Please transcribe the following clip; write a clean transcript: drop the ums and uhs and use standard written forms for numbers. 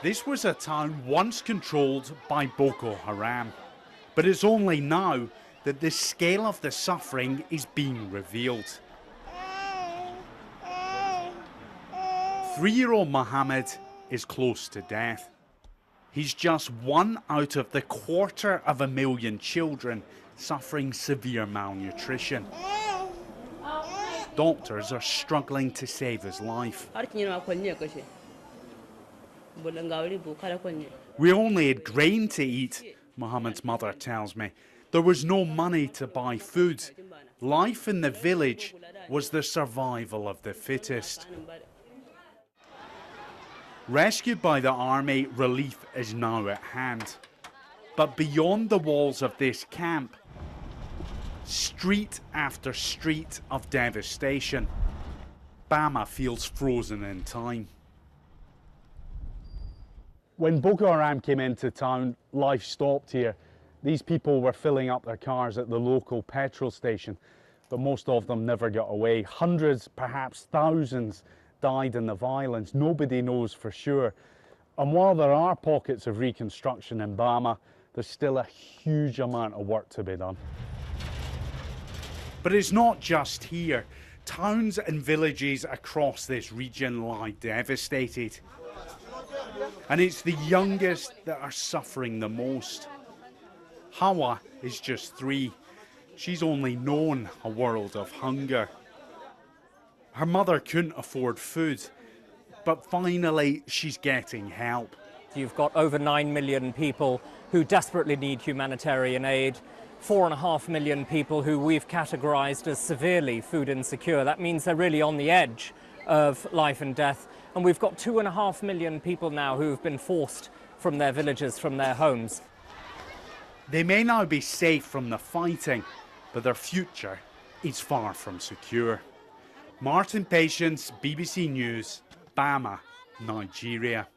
This was a town once controlled by Boko Haram, but it's only now that the scale of the suffering is being revealed. 3-year-old Mohammed is close to death. He's just one out of the 250,000 children suffering severe malnutrition. Doctors are struggling to save his life. We only had grain to eat, Mohammed's mother tells me. There was no money to buy food. Life in the village was the survival of the fittest. Rescued by the army, relief is now at hand. But beyond the walls of this camp, street after street of devastation, Bama feels frozen in time. When Boko Haram came into town, life stopped here. These people were filling up their cars at the local petrol station, but most of them never got away. Hundreds, perhaps thousands, died in the violence. Nobody knows for sure. And while there are pockets of reconstruction in Bama, there's still a huge amount of work to be done. But it's not just here. Towns and villages across this region lie devastated. And it's the youngest that are suffering the most. Hawa is just 3. She's only known a world of hunger. Her mother couldn't afford food, but finally she's getting help. You've got over 9 million people who desperately need humanitarian aid, 4.5 million people who we've categorised as severely food insecure. That means they're really on the edge of life and death. And we've got 2.5 million people now who have been forced from their villages, from their homes. They may now be safe from the fighting, but their future is far from secure. Martin Patience, BBC News, Bama, Nigeria.